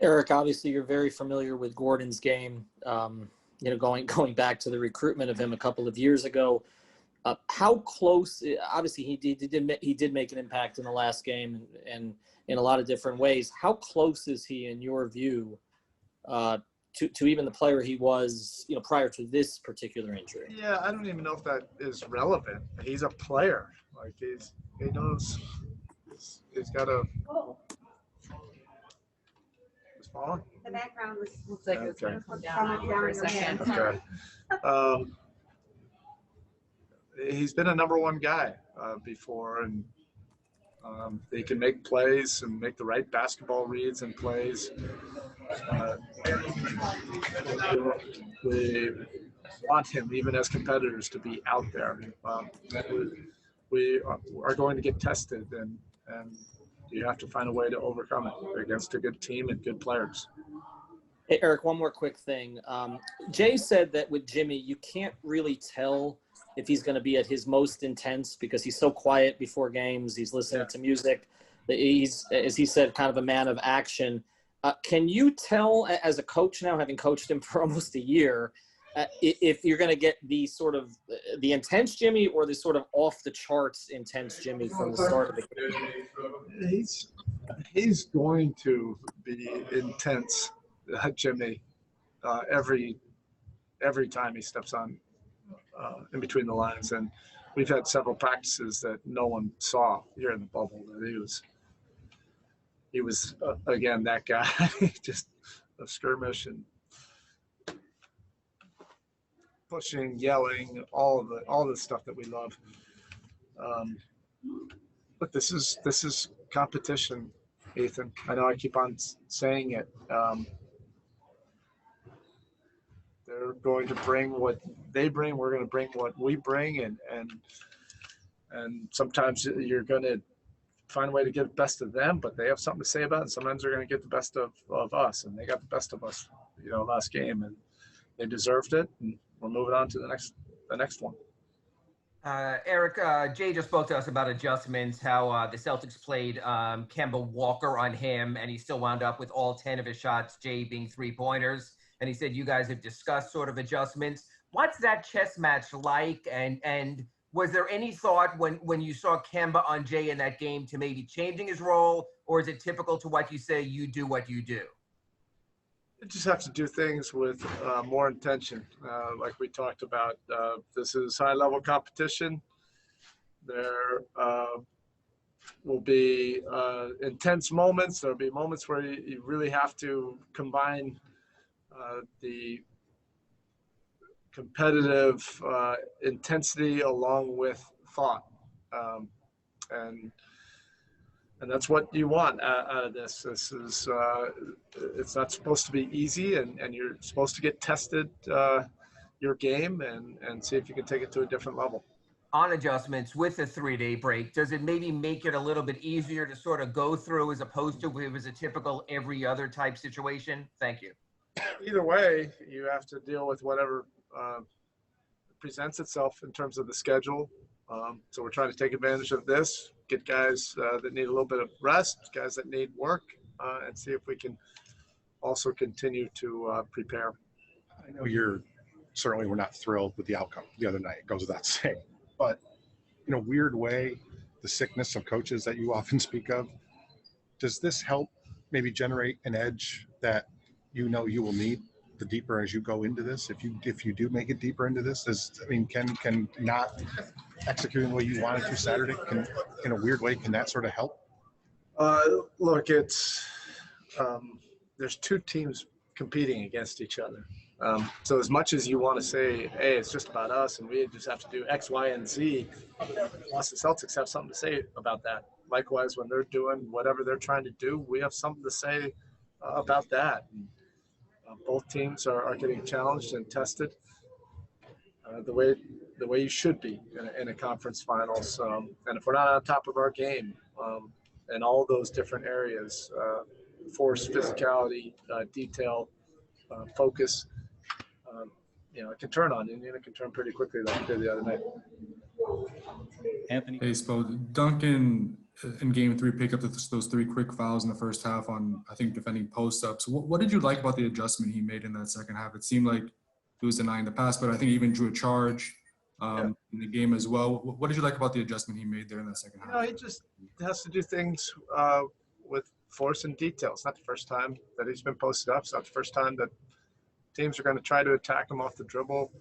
Erik, obviously you're very familiar with Gordon's game. Going back to the recruitment of him a couple of years ago. How close? Obviously, he did make an impact in the last game and in a lot of different ways. How close is he, in your view, to even the player he was, prior to this particular injury? Yeah, I don't even know if that is relevant. He's a player. Like he knows. He's got a. It's falling. The background looks like it's going to come down for a second. Okay. He's been a number one guy before, and they can make plays and make the right basketball reads and plays. We want him, even as competitors, to be out there. We are going to get tested, and you have to find a way to overcome it against a good team and good players. Hey, Erik, one more quick thing. Jay said that with Jimmy, you can't really tell if he's going to be at his most intense because he's so quiet before games. He's listening to music. He's, as he said, kind of a man of action. Can you tell, as a coach now, having coached him for almost a year, if you're going to get the sort of the intense Jimmy or the sort of off the charts intense Jimmy from the start of the game? He's going to be intense, Jimmy, every time he steps on in between the lines. And we've had several practices that no one saw here in the bubble. He was again, that guy, just a skirmish and pushing, yelling, all the stuff that we love. But this is competition, Ethan. I know I keep on saying it. They're going to bring what they bring. We're going to bring what we bring, and sometimes you're going to find a way to get the best of them, but they have something to say about it. And sometimes they're going to get the best of us, and they got the best of us, last game, and they deserved it. And we're moving on to the next one. Erik, Jay just spoke to us about adjustments, how the Celtics played Kemba Walker on him, and he still wound up with all 10 of his shots, Jay being 3-pointers. And he said you guys have discussed sort of adjustments. What's that chess match like? And was there any thought when you saw Kemba on Jay in that game to maybe changing his role, or is it typical to what you say, you do what you do? You just have to do things with more intention. Like we talked about, this is high-level competition. There will be intense moments. There will be moments where you really have to combine the competitive intensity along with thought. And that's what you want out of this. This is it's not supposed to be easy, and you're supposed to get tested your game and see if you can take it to a different level. On adjustments with a 3-day break, does it maybe make it a little bit easier to sort of go through as opposed to if it was a typical every other type situation? Thank you. Either way, you have to deal with whatever presents itself in terms of the schedule. So we're trying to take advantage of this, get guys that need a little bit of rest, guys that need work, and see if we can also continue to prepare. I know certainly we're not thrilled with the outcome the other night. It goes without saying. But in a weird way, the sickness of coaches that you often speak of, does this help maybe generate an edge that you will need the deeper as you go into this? If you do make it deeper into this, can not executing the way you wanted to Saturday, in a weird way, can that sort of help? Look, it's there's two teams competing against each other. So as much as you want to say, hey, it's just about us and we just have to do X, Y, and Z, Boston Celtics have something to say about that. Likewise, when they're doing whatever they're trying to do, we have something to say about that. And, both teams are getting challenged and tested the way you should be in a conference finals. And if we're not on top of our game in all those different areas, force, physicality, detail, focus, it can turn on you, and it can turn pretty quickly like it did the other night. Anthony. Hey, Spo. Duncan in game 3 pick up those 3 quick fouls in the first half on, I think, defending post-ups. What did you like about the adjustment he made in that second half? It seemed like he was denying the pass, but I think he even drew a charge in the game as well. What did you like about the adjustment he made there in that second half? He just has to do things with force and detail. It's not the first time that he's been posted up. It's not the first time that teams are going to try to attack him off the dribble,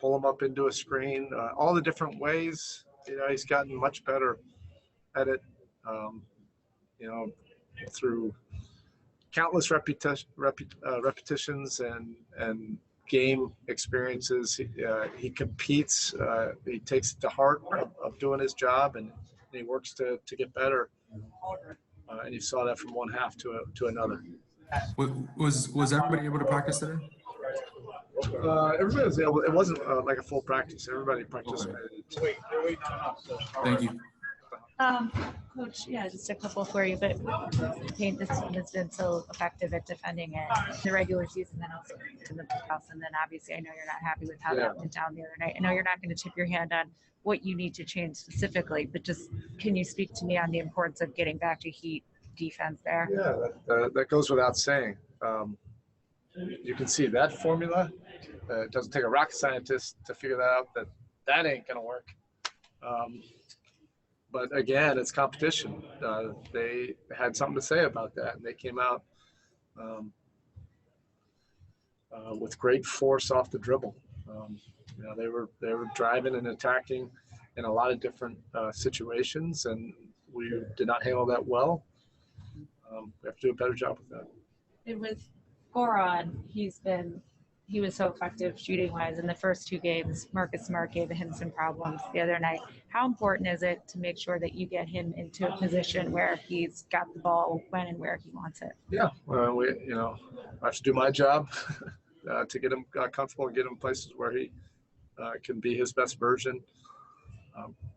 pull him up into a screen, all the different ways. He's gotten much better at it, through countless repetitions and game experiences. He competes. He takes it to heart of doing his job, and he works to get better. And you saw that from one half to another. Was everybody able to practice today? Everybody was able. It wasn't like a full practice. Everybody participated. Okay. Thank you. Coach, just a couple for you, but this team has been so effective at defending it in the regular season, then also in the playoffs, and then obviously I know you're not happy with how that went down the other night. I know you're not going to tip your hand on what you need to change specifically, but just can you speak to me on the importance of getting back to Heat defense there? Yeah, that goes without saying. You can see that formula. It doesn't take a rocket scientist to figure that out, that ain't going to work. But again, it's competition. They had something to say about that, and they came out with great force off the dribble. They were driving and attacking in a lot of different situations, and we did not handle that well. We have to do a better job with that. And with Goran, he was so effective shooting wise in the first 2 games. Marcus Smart gave him some problems the other night. How important is it to make sure that you get him into a position where he's got the ball when and where he wants it? Yeah, I have to do my job to get him comfortable and get him places where he can be his best version.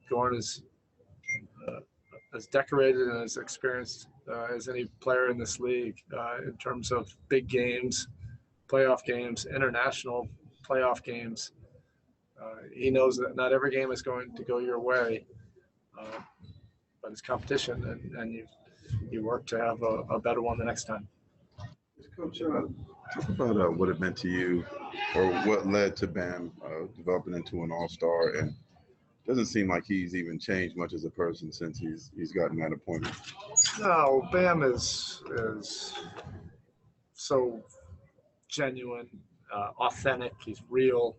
Goran is as decorated and as experienced as any player in this league in terms of big games, playoff games, international playoff games. He knows that not every game is going to go your way, but it's competition, and you work to have a better one the next time. Coach, talk about what it meant to you, or what led to Bam developing into an all-star, and it doesn't seem like he's even changed much as a person since he's gotten that appointment. No, Bam is so genuine, authentic. He's real.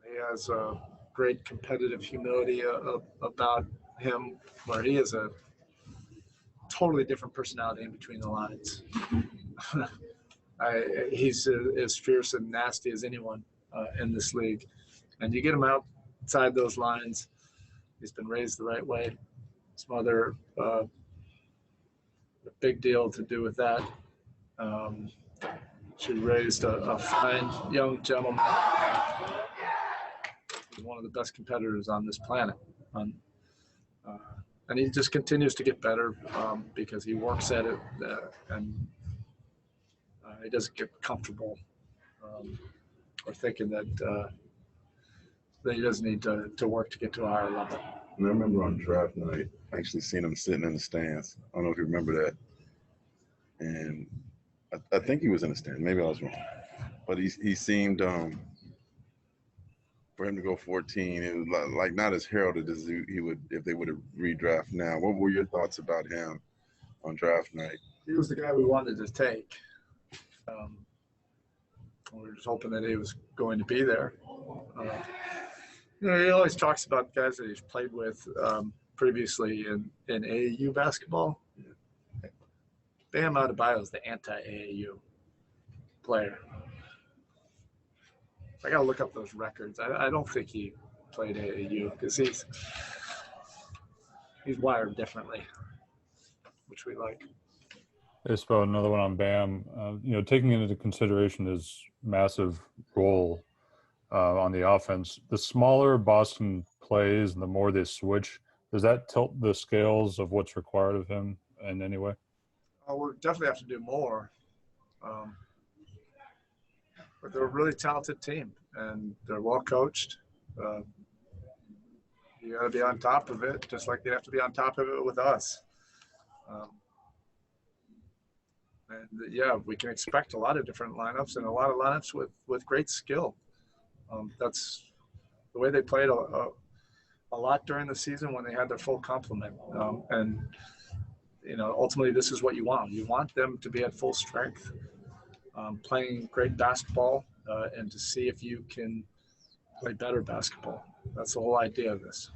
He has a great competitive humility about him, where he is a totally different personality in between the lines. He's as fierce and nasty as anyone in this league. And you get him outside those lines, he's been raised the right way. His mother, a big deal to do with that. She raised a fine young gentleman. He's one of the best competitors on this planet. And he just continues to get better because he works at it and he doesn't get comfortable or thinking that he doesn't need to work to get to a higher level. And I remember on draft night, actually seeing him sitting in the stands. I don't know if you remember that. And I think he was in the stands. Maybe I was wrong. But he seemed, for him to go 14, it was like not as heralded as he would if they would have redraft now. What were your thoughts about him on draft night? He was the guy we wanted to take. We were just hoping that he was going to be there. He always talks about guys that he's played with previously in AAU basketball. Bam Adebayo is the anti-AAU player. I got to look up those records. I don't think he played AAU because he's wired differently, which we like. Hey, Spo, another one on Bam. Taking into consideration his massive role on the offense, the smaller Boston plays and the more they switch, does that tilt the scales of what's required of him in any way? We'll definitely have to do more. But they're a really talented team, and they're well coached. You got to be on top of it, just like they have to be on top of it with us. And yeah, we can expect a lot of different lineups and a lot of lineups with great skill. That's the way they played a lot during the season when they had their full complement. And ultimately, this is what you want. You want them to be at full strength, playing great basketball, and to see if you can play better basketball. That's the whole idea of this.